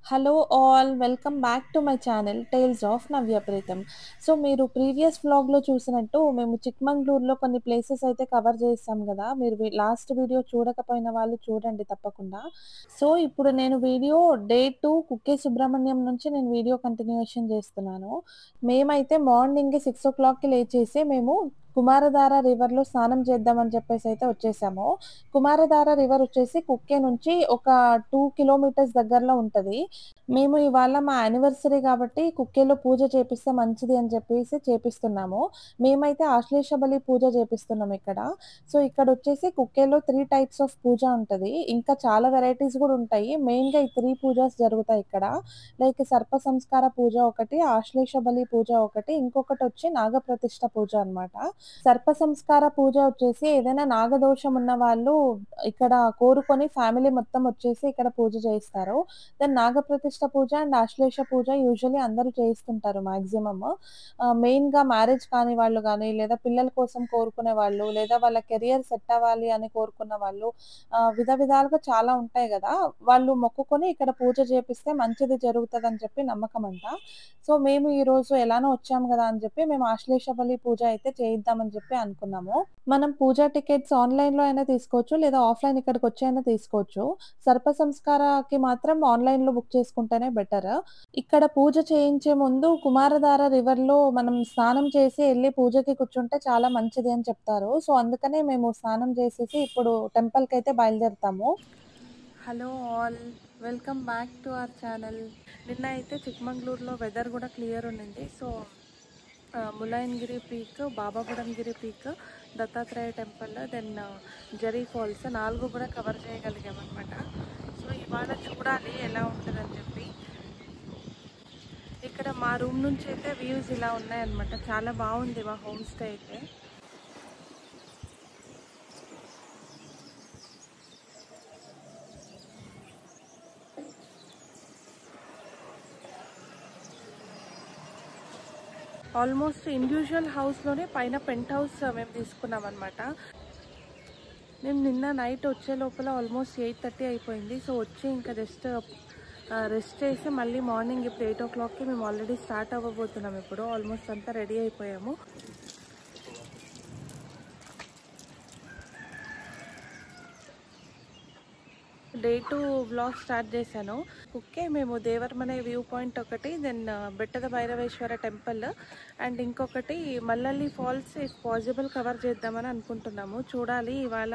Hello all welcome back to my channel tales of Navya Preetham. So మీరు previous వ్లాగ్లో చూసినట్టు మేము చిక్మంగళూరులో కొన్ని ప్లేసెస్ అయితే కవర్ చేస్తాం కదా. మీరు లాస్ట్ వీడియో చూడకపోయిన వాళ్ళు చూడండి తప్పకుండా. సో ఇప్పుడు నేను వీడియో డే 2 కుక్కే సుబ్రహ్మణ్యం నుంచి నేను వీడియో కంటిన్యూషన్ చేస్తున్నాను. మేమైతే మార్నింగ్ 6 o'clockకి లేచేసి మేము కుమారధార రివర్లో స్నానం చేద్దామని చెప్పేసి అయితే వచ్చేసాము. కుమారధార రివర్ వచ్చేసి కుక్కే నుంచి ఒక 2 కిలోమీటర్స్ దగ్గరలో ఉంటుంది. మేము ఇవాళ మా యానివర్సరీ కాబట్టి కుక్కేలో పూజ చేపిస్తే మంచిది అని చెప్పేసి చేపిస్తున్నాము. మేమైతే ఆశ్లేష బలి పూజ చేపిస్తున్నాం ఇక్కడ. సో ఇక్కడ వచ్చేసి కుక్కేలో 3 టైప్స్ ఆఫ్ పూజ ఉంటది. ఇంకా చాలా వెరైటీస్ కూడా ఉంటాయి. మెయిన్‌గా ఈ 3 పూజాస్ జరుగుతాయి ఇక్కడ. లైక్ సర్ప సంస్కార పూజ ఒకటి, ఆశ్లేష బలి పూజ ఒకటి, ఇంకొకటి వచ్చి నాగప్రతిష్ఠ పూజ అన్నమాట. సర్ప సంస్కార పూజ వచ్చేసి ఏదైనా నాగదోషం ఉన్న వాళ్ళు ఇక్కడ కోరుకొని ఫ్యామిలీ మొత్తం వచ్చేసి ఇక్కడ పూజ చేయిస్తారు. దెన్ నాగప్రతిష్ఠ పూజ అండ్ ఆశ్లేష పూజ యూజువల్లీ అందరూ చేయిస్తుంటారు మాక్సిమమ్. మెయిన్‌గా మ్యారేజ్ కాని వాళ్ళు గానీ, లేదా పిల్లల కోసం కోరుకునే వాళ్ళు, లేదా వాళ్ళ కెరియర్ సెట్ అవ్వాలి అని కోరుకున్న వాళ్ళు విధాలుగా చాలా ఉంటాయి గదా. వాళ్ళు మొక్కుకొని ఇక్కడ పూజ చేపిస్తే మంచిది జరుగుతదని చెప్పి నమ్మకమంట. సో మేము ఈరోజు ఎలానో వచ్చాము గదా అని చెప్పి మేము ఆశ్లేష బలి పూజ అయితే చేయిద్దామని చెప్పి అనుకున్నాము. మనం పూజా టికెట్స్ ఆన్‌లైన్‌లో అయినా తీసుకోవచ్చు, లేదా ఆఫ్‌లైన్ ఇక్కడికొచ్చి అయినా తీసుకోవచ్చు. సర్ప సంస్కారకి మాత్రం ఆన్‌లైన్‌లో బుక్ చేసుకుంటేనే బెటర్. ఇక్కడ పూజ చేయించే ముందు కుమారధార రివర్‌లో మనం స్నానం చేసి ఎళ్లి పూజకి కూర్చుంటే చాలా మంచిది అని చెప్తారు. సో అందుకనే మేము స్నానం చేసేసి ఇప్పుడు టెంపుల్‌కైతే బయలుదేరుతాము. Hello all welcome back to our channel. నిన్న అయితే చిక్మంగళూరులో వెదర్ కూడా క్లియర్ ఉండింది. So Mullayanagiri peak, Bababudangiri peak, Dattatreya temple, then Jhari falls 4 కూడా కవర్ చేయగలిగామన్నమాట. సో ఇవాళ చూడాలి ఎలా ఉంటుందని చెప్పి. ఇక్కడ మా రూమ్ నుంచి అయితే వ్యూస్ ఇలా ఉన్నాయన్నమాట. చాలా బాగుంది మా హోమ్ స్టే అయితే. ఆల్మోస్ట్ ఇండివిజువల్ హౌస్లోనే పైన పెంట్ హౌస్ మేము తీసుకున్నాం అనమాట. మేము నిన్న నైట్ వచ్చే లోపల ఆల్మోస్ట్ 8:30 అయిపోయింది. సో వచ్చి ఇంకా జస్ట్ రెస్ట్ చేసి మళ్ళీ మార్నింగ్ ఇప్పుడు 8 o'clockకి మేము ఆల్రెడీ స్టార్ట్ అవ్వబోతున్నాం. ఇప్పుడు ఆల్మోస్ట్ అంతా రెడీ అయిపోయాము. డే 2 వ్లాగ్ స్టార్ట్ చేశాను. కుక్కే మేము దేవరమనే వ్యూ పాయింట్ ఒకటి, దెన్ బెట్టద భైరవేశ్వర టెంపుల్ అండ్ ఇంకొకటి మల్లల్లి ఫాల్స్ ఇఫ్ పాసిబుల్ కవర్ చేద్దామని అనుకుంటున్నాము. చూడాలి ఇవాళ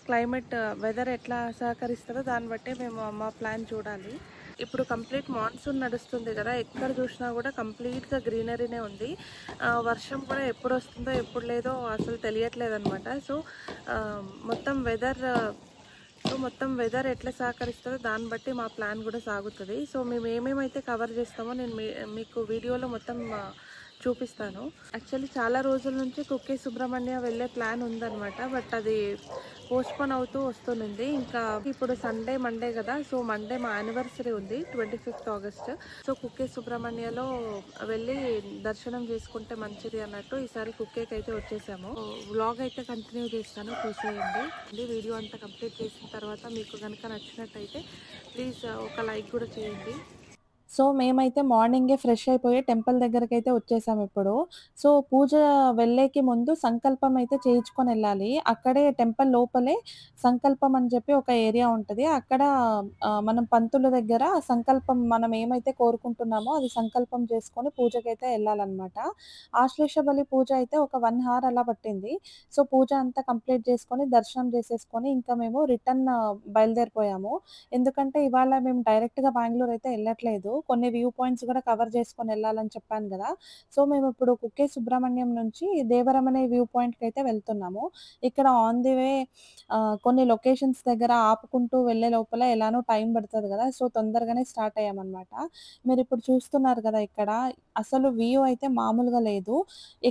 క్లైమేట్ వెదర్ ఎట్లా సహకరిస్తుందో దాన్ని బట్టి మేము మా ప్లాన్ చూడాలి. ఇప్పుడు కంప్లీట్ మాన్సూన్ నడుస్తుంది కదా, ఎక్కడ చూసినా కూడా కంప్లీట్గా గ్రీనరీనే ఉంది. వర్షం కూడా ఎప్పుడు వస్తుందో ఎప్పుడు లేదో అసలు తెలియట్లేదు అనమాట. సో మొత్తం వెదర్ ఎట్లా సహకరిస్తుందో దాన్ని బట్టి మా ప్లాన్ కూడా సాగుతుంది. సో మేము ఏమేమైతే కవర్ చేస్తామో నేను మీకు వీడియోలో మొత్తం చూపిస్తాను. యాక్చువల్లీ చాలా రోజుల నుంచి కుక్కే సుబ్రహ్మణ్య వెళ్ళే ప్లాన్ ఉందన్నమాట. బట్ అది పోస్ట్పోన్ అవుతూ వస్తుంది. ఇంకా ఇప్పుడు సండే మండే కదా, సో మండే మా యానివర్సరీ ఉంది 25th August. సో కుక్కే సుబ్రహ్మణ్యలో వెళ్ళి దర్శనం చేసుకుంటే మంచిది అన్నట్టు ఈసారి కుక్కేకి అయితే వచ్చేసాము. వ్లాగ్ అయితే కంటిన్యూ చేస్తాను, చూసేయండి. వీడియో అంతా కంప్లీట్ చేసిన తర్వాత మీకు కనుక నచ్చినట్టయితే ప్లీజ్ ఒక లైక్ కూడా చేయండి. సో మేమైతే మార్నింగే ఫ్రెష్ అయిపోయి టెంపుల్ దగ్గరకైతే వచ్చేసాము ఇప్పుడు. సో పూజ వెళ్ళేకి ముందు సంకల్పం అయితే చేయించుకొని వెళ్ళాలి. అక్కడే టెంపుల్ లోపలే సంకల్పం అని చెప్పి ఒక ఏరియా ఉంటుంది. అక్కడ మనం పంతుల దగ్గర సంకల్పం మనం ఏమైతే కోరుకుంటున్నామో అది సంకల్పం చేసుకొని పూజకైతే వెళ్ళాలన్నమాట. ఆశ్లేష బలి పూజ అయితే ఒక 1 hour అలా పట్టింది. సో పూజ అంతా కంప్లీట్ చేసుకొని దర్శనం చేసేసుకొని ఇంకా మేము రిటర్న్ బయలుదేరిపోయాము. ఎందుకంటే ఇవాళ మేము డైరెక్ట్‌గా బెంగుళూరు అయితే వెళ్ళట్లేదు. కొన్ని వ్యూ పాయింట్స్ కూడా కవర్ చేసుకొని వెళ్ళాలని చెప్పాను కదా. సో మేము ఇప్పుడు కుక్కే సుబ్రహ్మణ్యం నుంచి దేవరమనే వ్యూ పాయింట్‌కి అయితే వెళ్తున్నాము. ఇక్కడ ఆన్ ది వే కొన్ని లొకేషన్స్ దగ్గర ఆపుకుంటూ వెళ్ళే లోపల ఎలానో టైం పడుతుంది కదా. సో తొందరగానే స్టార్ట్ అయ్యామన్నమాట. మీరు ఇప్పుడు చూస్తున్నారు కదా, ఇక్కడ అసలు వ్యూ అయితే మామూలుగా లేదు.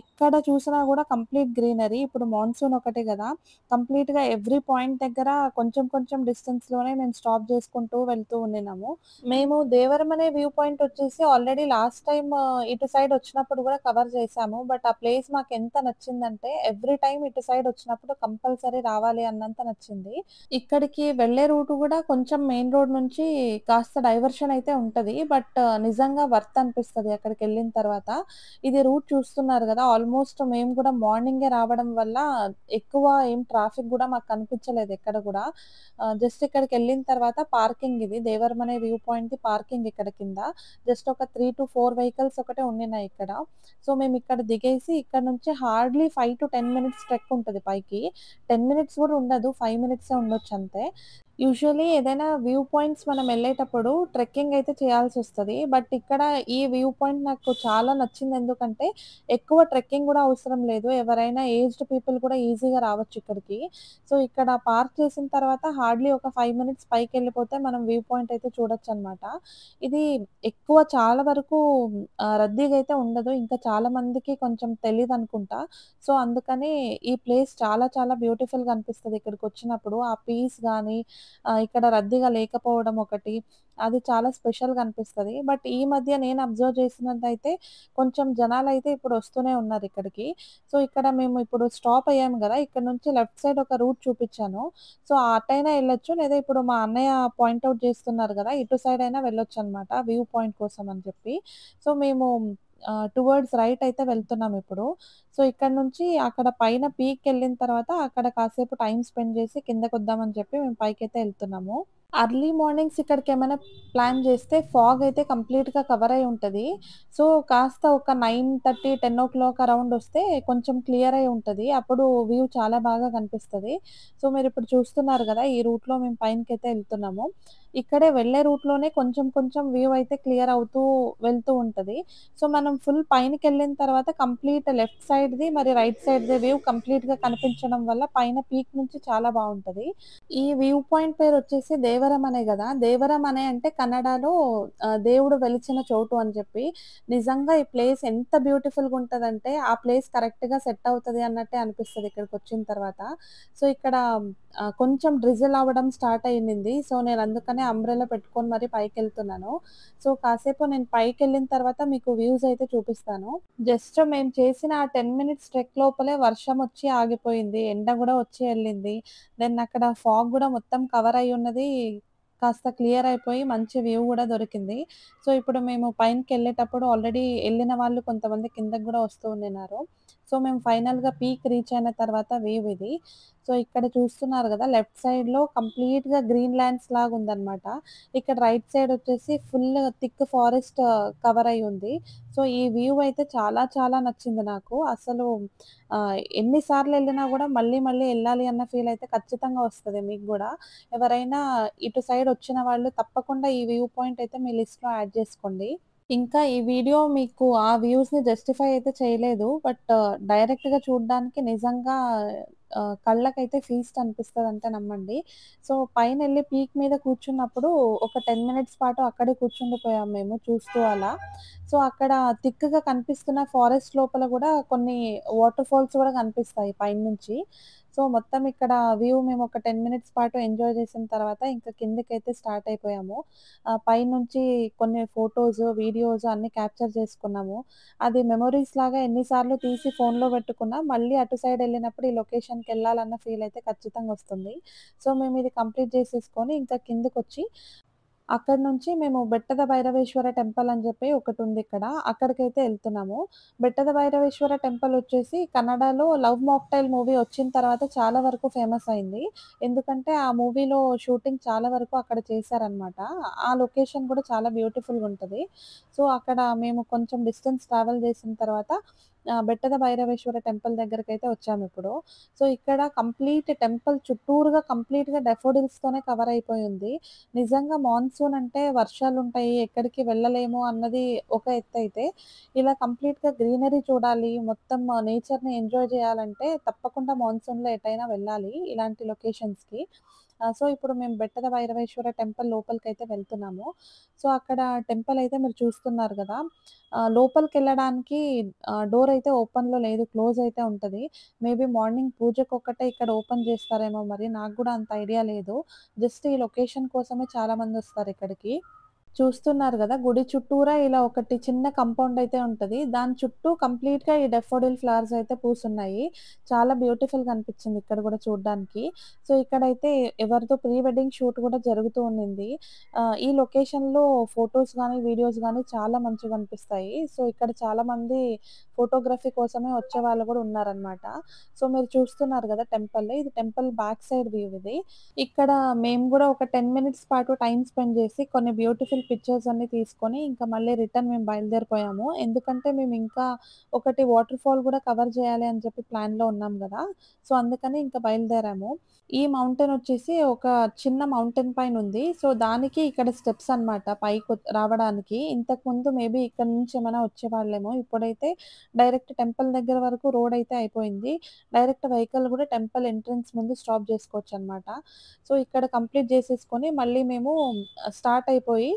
ఎక్కడ చూసినా కూడా కంప్లీట్ గ్రీనరీ. ఇప్పుడు మాన్సూన్ ఒకటే కదా, కంప్లీట్‌గా ఎవ్రీ పాయింట్ దగ్గర కొంచెం కొంచెం డిస్టెన్స్‌లోనే మేము స్టాప్ చేసుకుంటూ వెళ్తూ ఉండినాము. మేము దేవరమనే వ్యూ పాయింట్ వచ్చేసి ఆల్రెడీ లాస్ట్ టైమ్ ఇటు సైడ్ వచ్చినప్పుడు గూడా కవర్ చేశాము. బట్ ఆ ప్లేస్ మాకెంత నచ్చిందంటే ఎవ్రీ టైమ్ ఇటు సైడ్ వచ్చినప్పుడు కంపల్సరీ రావాలి అన్నంత నచ్చింది. ఇక్కడికి వెళ్ళే రూట్ గూడా కొంచెం మెయిన్ రోడ్ నుంచి కాస్త డైవర్షన్ అయితే ఉంటది. బట్ నిజంగా వర్త్ అనిపిస్తది అక్కడికెళ్ళిన తర్వాత. ఇది రూట్ చూస్తున్నారు గదా! ఆల్‌మోస్ట్ మేము గూడా మార్నింగే రావడం వల్ల ఎక్కువ ఏం ట్రాఫిక్ గూడా మాకు కనిపించలేదు ఎక్కడ గూడా. జస్ట్ ఇక్కడికెళ్ళిన తర్వాత పార్కింగ్ ఇది. దేవరం అనే వ్యూ పాయింట్‌ది పార్కింగ్ ఇక్కడ కింద. జస్ట్ ఒక 3-4 వెహికల్స్ ఒకటే ఉండినాయి ఇక్కడ. సో, మేమిక్కడ దిగేసి ఇక్కడ నుంచి హార్డ్‌లీ 5-10 మినిట్స్ ట్రెక్ ఉంటది పైకి. 10 మినిట్స్ గూడా ఉండదు. 5 మినిట్సే ఉండొచ్చంతే. యూజువల్లీ ఏదైనా వ్యూ పాయింట్స్ మనం ఎళ్ళేటప్పుడు ట్రెక్కింగ్ అయితే చేయాల్సొస్తది. బట్ ఇక్కడ ఈ వ్యూ పాయింట్ నాకు చాలా నచ్చింది. ఎందుకంటే ఎక్కువ ట్రెక్కింగ్ గూడా అవసరం లేదు. ఎవరైనా ఏజ్డ్ పీపుల్ కూడా ఈజీగా రావచ్చు ఇక్కడికి. సో, ఇక్కడ పార్క్ చేసిన తర్వాత హార్డ్‌లీ ఒక 5 మినిట్స్ పైకెళ్ళిపోతే మనం వ్యూ పాయింట్ అయితే చూడొచ్చనమాట. ఇది ఎక్కువ చాలా వరకు రద్దీగా అయితే ఉండదు. ఇంకా చాలా మందికి కొంచెం తెలీదనుకుంటా. సో, అందుకని ఈ ప్లేస్ చాలా చాలా బ్యూటిఫుల్‌గా అనిపిస్తది ఇక్కడికొచ్చినప్పుడు. ఆ పీస్ గాని, ఇక్కడ రద్దీగా లేకపోవడం ఒకటి, అది చాలా స్పెషల్‌గా అనిపిస్తది. బట్ ఈ మధ్య నేను అబ్జర్వ్ చేసినట్టయితే కొంచెం జనాలైతే ఇప్పుడు వస్తూనే ఉన్నారిక్కడికి. సో, ఇక్కడ మేము ఇప్పుడు స్టాప్ అయ్యాము గదా! ఇక్కడ నుంచి లెఫ్ట్ సైడ్ ఒక రూట్ చూపిచ్చాను. సో, అటైనా ఎళ్ళొచ్చు. లేదా ఇప్పుడు మా అన్నయ్య పాయింట్ ఔట్ చేస్తున్నారు గదా! ఇటు సైడ్ అయినా వెళ్ళొచ్చనమాట వ్యూ పాయింట్ కోసం అని చెప్పి. సో, మేము టువర్డ్స్ రైట్ అయితే వెళ్తున్నామిప్పుడు. సో, ఇక్కడి నుంచి అక్కడ పైన పీక్‌కెళ్ళిన తర్వాత అక్కడ కాసేపు టైమ్ స్పెండ్ చేసి కిందకొద్దామని చెప్పి మేము పైకైతే ఎళ్తున్నాము. అర్లీ మార్నింగ్స్ ఇక్కడికేమైనా ప్లాన్ జేస్తే ఫాగ్ అయితే కంప్లీట్‌గా కవర్ అయ్యి ఉంటది. సో, కాస్త ఒక 9:30, 10:00 అరౌండ్ వస్తే కొంచెం క్లియర్ అయ్యి ఉంటది. అప్పుడు వ్యూ చాలా బాగా కనిపిస్తది. సో, మీరిప్పుడు చూస్తున్నారు గదా! ఈ రూట్‌లో మేము పైనకైతే ఎళ్తున్నాము. ఇక్కడే వెళ్ళే రూట్‌లోనే కొంచెం కొంచెం వ్యూ అయితే క్లియర్ అవుతూ వెళ్తూ ఉంటది. సో, మనం ఫుల్ పైనకెళ్ళిన తర్వాత కంప్లీట్ లెఫ్ట్ సైడ్‌ది మరి రైట్ సైడ్‌ది వ్యూ కంప్లీట్‌గా కనిపించడం వల్ల పైన పీక్ నుంచి చాలా బావుంటది. ఈ వ్యూ పాయింట్ పేరొచ్చేసి దేవరం అనే గదా! దేవరం అనే అంటే కన్నడలో దేవుడు వెలిచిన చోటు అని చెప్పి. నిజంగా ఈ ప్లేస్ ఎంత బ్యూటిఫుల్‌గుంటదంటే, ఆ ప్లేస్ కరెక్ట్‌గా సెట్ అవుతది అన్నట్టే అనిపిస్తది ఇక్కడికొచ్చిన తర్వాత. సో, ఇక్కడ కొంచెం డ్రిజిల్ అవ్వడం స్టార్ట్ అయ్యింది. సో, నేను అందుకనే అంబ్రెల్లా పెట్టుకొని మరి పైకెళ్తున్నాను. సో, కాసేపు నేను పైకెళ్ళిన తర్వాత మీకు వ్యూస్ అయితే చూపిస్తాను. జస్ట్ మేము చేసిన ఆ 10 మినిట్స్ ట్రెక్ లోపలే వర్షమొచ్చి ఆగిపోయింది. ఎండ గూడా వచ్చి ఎళ్ళింది. దెన్ అక్కడ ఫాగ్ గూడా మొత్తం కవర్ అయ్యున్నది. కాస్త క్లియర్ అయిపోయి మంచి వ్యూ గూడా దొరికింది. సో, ఇప్పుడు మేము పైనకెళ్ళేటప్పుడు ఆల్రెడీ ఎళ్ళిన వాళ్ళు కొంతమంది కిందకి గూడా వస్తూ ఉండినారు. సో, మేము ఫైనల్‌గా పీక్ రీచ్ అయిన తర్వాత వ్యూ ఇది. సో, ఇక్కడ చూస్తున్నారు గదా! లెఫ్ట్ సైడ్‌లో కంప్లీట్‌గా గ్రీన్ ల్యాండ్స్ లాగుందనమాట. ఇక్కడ రైట్ సైడ్ వచ్చేసి ఫుల్ థిక్ ఫారెస్ట్ కవర్ అయ్యి ఉంది. సో, ఈ వ్యూ అయితే చాలా చాలా నచ్చింది నాకు. అసలు ఎన్ని సార్లెళ్ళినా గూడా మళ్ళీ మళ్ళీ ఎళ్ళాలి అన్న ఫీల్ అయితే ఖచ్చితంగా వస్తది మీకు గూడా. ఎవరైనా ఇటు సైడ్ వచ్చిన వాళ్ళు తప్పకుండా ఈ వ్యూ పాయింట్ అయితే మీ లిస్ట్‌లో యాడ్ చేసుకోండి. ఇంకా ఈ వీడియో మీకు ఆ వ్యూస్‌ని జస్టిఫై అయితే చేయలేదు. బట్ డైరెక్ట్‌గా చూడ్డానికి నిజంగా కళ్ళకైతే ఫీస్ట్ అనిపిస్తదంటే నమ్మండి. సో, పైనెళ్ళి పీక్ మీద కూర్చున్నప్పుడు ఒక 10 మినిట్స్ పాటు అక్కడే కూర్చుండిపోయాం మేము చూస్తూ అలా. సో, అక్కడ థిక్‌గా కనిపిస్తున్న ఫారెస్ట్ లోపల గూడా కొన్ని వాటర్ ఫాల్స్ గూడా కనిపిస్తాయి పైనుంచి. సో, మొత్తం ఇక్కడ వ్యూ మేము ఒక 10 మినిట్స్ పాటు ఎంజాయ్ చేసిన తర్వాత ఇంకా కిందకైతే స్టార్ట్ అయిపోయాము. పైనుంచి కొన్ని ఫోటోస్, వీడియోస్ అన్నీ క్యాప్చర్ చేసుకున్నాము. అది మెమోరీస్ లాగా ఎన్ని సార్లు తీసి ఫోన్‌లో పెట్టుకున్నా మళ్ళీ అటు సైడ్ ఎళ్ళినప్పుడు ఈ లొకేషన్‌కెళ్ళాలన్న ఫీల్ అయితే ఖచ్చితంగా వస్తుంది. సో, మేమిది కంప్లీట్ చేసేసుకొని ఇంకా కిందకొచ్చి అక్కడి నుంచి మేము బెట్టద భైరవేశ్వర టెంపుల్ అని చెప్పి ఒకటుందిక్కడ. అక్కడికైతే ఎళ్తున్నాము. బెట్టద భైరవేశ్వర టెంపుల్ వచ్చేసి కన్నడలో 'లవ్ మాక్‌టైల్' మూవీ వచ్చిన తర్వాత చాలా వరకు ఫేమస్ అయింది. ఎందుకంటే ఆ మూవీలో షూటింగ్ చాలా వరకు అక్కడ చేశారనమాట. ఆ లొకేషన్ కూడా చాలా బ్యూటిఫుల్‌గుంటది. సో, అక్కడ మేము కొంచెం డిస్టెన్స్ ట్రావెల్ చేసిన తర్వాత బెట్టద భైరవేశ్వర టెంపుల్ దగ్గరకైతే వచ్చామిప్పుడు. సో, ఇక్కడ కంప్లీట్ టెంపుల్ చుట్టూరుగా కంప్లీట్‌గా డాఫోడిల్స్‌తోనే కవర్ అయిపోయుంది. నిజంగా మాన్సూన్ అంటే వర్షాలుంటాయి, ఎక్కడికి వెళ్ళలేము అన్నది ఒక ఎత్తయితే, ఇలా కంప్లీట్‌గా గ్రీనరీ చూడాలి, మొత్తం నేచర్‌ని ఎంజాయ్ చేయాలంటే తప్పకుండా మాన్సూన్‌లో ఎటైనా వెళ్ళాలి ఇలాంటి లొకేషన్స్‌కి. సో, ఇప్పుడు మేము బెట్టద భైరవేశ్వర టెంపుల్ లోపలికైతే వెళ్తున్నాము. సో, అక్కడ టెంపుల్ అయితే మీరు చూస్తున్నారు గదా! లోపలికెళ్ళడానికి డోర్ అయితే ఓపెన్‌లో లేదు. క్లోజ్ అయితే ఉంటది. మేబీ మార్నింగ్ పూజకొక్కటే ఇక్కడ ఓపెన్ చేస్తారేమో మరి నాకు గూడా అంత ఐడియా లేదు. జస్ట్ ఈ లొకేషన్ కోసమే చాలామందొస్తారిక్కడికి. చూస్తున్నారు గదా! గుడి చుట్టూరా ఇలా ఒకటి చిన్న కాంపౌండ్ అయితే ఉంటది. దాని చుట్టూ కంప్లీట్‌గా ఈ డెఫోడిల్ ఫ్లవర్స్ అయితే పూసున్నాయి. చాలా బ్యూటిఫుల్‌గా అనిపిచ్చింది ఇక్కడ గూడా చూడ్డానికి. సో, ఇక్కడైతే ఎవరిదో ప్రీ వెడ్డింగ్ షూట్ గూడా జరుగుతూ ఉండింది. ఈ లొకేషన్‌లో ఫోటోస్ గానీ, వీడియోస్ గానీ చాలా మంచిగా అనిపిస్తాయి. సో, ఇక్కడ చాలామంది ఫోటోగ్రఫీ కోసమే వచ్చేవాళ్ళు గూడా ఉన్నారనమాట. సో, మీరు చూస్తున్నారు గదా! టెంపుల్. ఇది టెంపుల్ బ్యాక్ సైడ్ వ్యూ ఇది. ఇక్కడ మేము గూడా ఒక 10 మినిట్స్ పాటు టైమ్ స్పెండ్ జేసి కొన్ని బ్యూటిఫుల్ పిక్చర్స్ అన్నీ తీసుకొని, ఇంకా మళ్ళీ రిటర్న్ మేము బయలుదేరిపోయాము. ఎందుకంటే మేమింకా ఒకటి వాటర్ ఫాల్ గూడా కవర్ జేయాలి అని చెప్పి ప్లాన్‌లో ఉన్నాం గదా! సో, అందుకని ఇంకా బయలుదేరాము. ఈ మౌంటైన్ వచ్చేసి ఒక చిన్న మౌంటైన్ పైనుంది. సో, దానికి ఇక్కడ స్టెప్స్ అన్నమాట రావడానికి. ఇంతకుముందు మేబీ ఇక్కడి నుంచి ఏమైనా వచ్చేవాళ్ళేమో. ఇప్పుడైతే డైరెక్ట్ టెంపుల్ దగ్గర వరకు రోడ్ అయితే అయిపోయింది. డైరెక్ట్ వెహికల్ గూడా టెంపుల్ ఎంట్రన్స్ ముందు స్టాప్ జేసుకోవచ్చనమాట. సో, ఇక్కడ కంప్లీట్ జేసేసుకొని మళ్ళీ మేము స్టార్ట్ అయిపోయి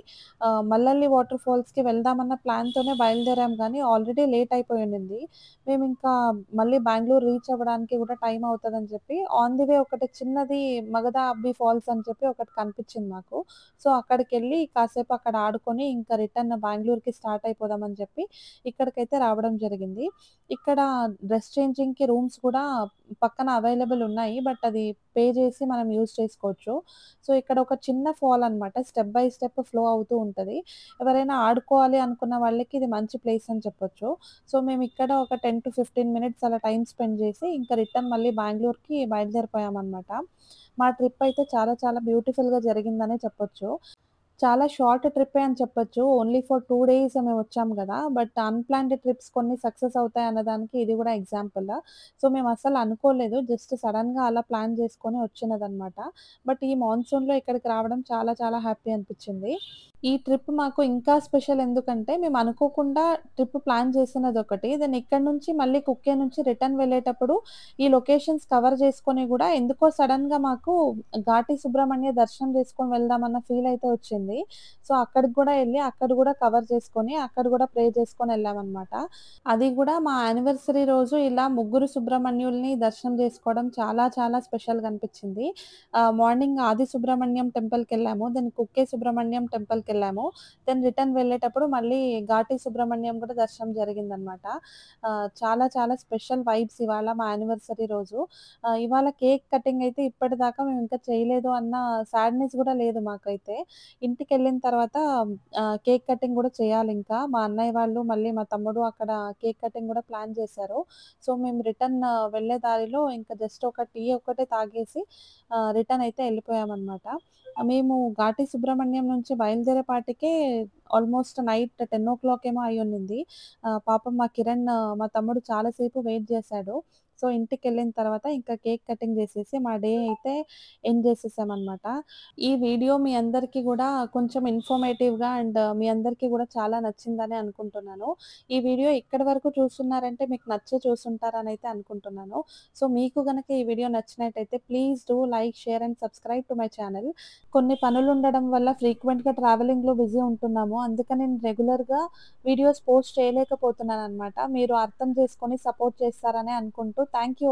మల్లల్లి వాటర్ ఫాల్స్‌కి వెళ్దామన్న ప్లాన్‌తోనే బయలుదేరాం గానీ, ఆల్రెడీ లేట్ అయిపోయి ఉండింది. మేమింకా మళ్ళీ బెంగుళూరు రీచ్ అవ్వడానికి గూడా టైం అవుతదని చెప్పి, ఆన్ ది వే ఒకటి చిన్నది మగధ అబ్బి ఫాల్స్ అని చెప్పి ఒకటి కనిపిచ్చింది మాకు. సో, అక్కడికెళ్ళి కాసేపు అక్కడ ఆడుకొని, ఇంకా రిటర్న్ బెంగుళూరుకి స్టార్ట్ అయిపోదామని చెప్పి ఇక్కడికైతే రావడం జరిగింది. ఇక్కడ డ్రెస్ చేంజింగ్‌కి రూమ్స్ కూడా పక్కన అవైలబుల్ ఉన్నాయి. బట్ అది పే చేసి మనం యూజ్ చేసుకోవచ్చు. సో, ఇక్కడ ఒక చిన్న ఫాల్ అనమాట. స్టెప్ బై స్టెప్ ఫ్లో అవుతూ ఉంటది. ఎవరైనా ఆడుకోవాలి అనుకున్న వాళ్ళకి ఇది మంచి ప్లేస్ అని చెప్పొచ్చు. సో, మేమిక్కడ ఒక 10-15 మినిట్స్ అలా టైమ్ స్పెండ్ చేసి, ఇంకా రిటర్న్ మళ్ళీ బెంగుళూరుకి బయలుదేరిపోయామనమాట. మా ట్రిప్ అయితే చాలా చాలా బ్యూటిఫుల్‌గా జరిగిందనే చెప్పొచ్చు. చాలా షార్ట్ ట్రిప్పే అని చెప్పొచ్చు. ఓన్లీ ఫర్ 2 డేస్ మేమొచ్చాం గదా! బట్ అన్‌ప్లాన్డ్ ట్రిప్స్ కొన్ని సక్సెస్ అవుతాయన్నదానికి ఇది గూడా ఎగ్జాంపుల్. సో, మేమస్సలు అనుకోలేదు. జస్ట్ సడెన్‌గా అలా ప్లాన్ చేసుకొని వచ్చినదనమాట. బట్ ఈ మాన్సూన్‌లో ఇక్కడికి రావడం చాలా చాలా హ్యాపీ అనిపిచ్చింది. ఈ ట్రిప్ మాకు ఇంకా స్పెషల్ ఎందుకంటే, మేము అనుకోకుండా ట్రిప్ ప్లాన్ చేసినదొకటి. దెన్ ఇక్కడి నుంచి మళ్ళీ కుక్కే నుంచి రిటర్న్ వెళ్ళేటప్పుడు ఈ లొకేషన్స్ కవర్ చేసుకొని గూడా ఎందుకో సడెన్‌గా మాకు ఘాటి సుబ్రహ్మణ్య దర్శనం చేసుకొని వెళ్దామన్న ఫీల్ అయితే వచ్చింది. సో, అక్కడికి గూడా ఎళ్లి అక్కడ గూడా కవర్ చేసుకొని, అక్కడ గూడా ప్రే చేసుకొని ఎళ్ళామనమాట. అది గూడా మా యానివర్సరీ రోజు ఇలా ముగ్గురు సుబ్రహ్మణ్యుల్ని దర్శనం చేసుకోవడం చాలా చాలా స్పెషల్‌గా అనిపిచ్చింది. మార్నింగ్ ఆది సుబ్రహ్మణ్యం టెంపుల్‌కెళ్ళాము. దెన్ కుక్కే సుబ్రహ్మణ్యం టెంపుల్‌కెళ్ళాము. దెన్ రిటర్న్ వెళ్ళేటప్పుడు మళ్ళీ ఘాటి సుబ్రహ్మణ్యం గూడా దర్శనం జరిగిందనమాట. చాలా చాలా స్పెషల్ వైబ్స్ ఇవాళ మా యానివర్సరీ రోజు. ఇవాళ కేక్ కటింగ్ అయితే ఇప్పటిదాకా మేమింకా చేయలేదు అన్న సాడ్‌నెస్ గూడా లేదు మాకైతే. ఇంటికెళ్ళిన తర్వాత కేక్ కటింగ్ గూడా చేయాలింకా. మా అన్నయ్య వాళ్ళు, మళ్ళీ మా తమ్ముడు అక్కడ కేక్ కటింగ్ గూడా ప్లాన్ చేశారు. సో, మేము రిటర్న్ వెళ్ళే దారిలో ఇంకా జస్ట్ ఒక టీ ఒక్కటే తాగేసి రిటర్న్ అయితే ఎళ్ళిపోయామనమాట. మేము ఘాటి సుబ్రహ్మణ్యం నుంచి బయలుదేరేపాటికే ఆల్మోస్ట్ నైట్ 10:00 ఏమో అయ్యుండింది. పాపం మా కిరణ్ మా తమ్ముడు చాలా సేపు వెయిట్ జేశాడు. సో, ఇంటికెళ్ళిన తర్వాత ఇంకా కేక్ కటింగ్ జేసేసి మా డే అయితే ఎండ్ జేసేసామనమాట. ఈ వీడియో మీ అందరికీ గూడా కొంచెం ఇన్ఫర్మేటివ్‌గా అండ్ మీ అందరికీ గూడా చాలా నచ్చిందనే అనుకుంటున్నాను. ఈ వీడియో ఇక్కడి వరకు చూస్తున్నారంటే మీకు నచ్చే చూసుంటారనైతే అనుకుంటున్నాను. సో, మీకు గనక ఈ వీడియో నచ్చినట్టయితే please do like, share and subscribe to my channel. కొన్ని పనులుండడం వల్ల ఫ్రీక్వెంట్‌గా ట్రావెలింగ్‌లో బిజీ ఉంటున్నాము. అందుకని నేను రెగ్యులర్‌గా వీడియోస్ పోస్ట్ చేయలేకపోతున్నాననమాట. మీరు అర్థం చేసుకొని సపోర్ట్ చేస్తారనే అనుకుంటూ థాంక్ యూ.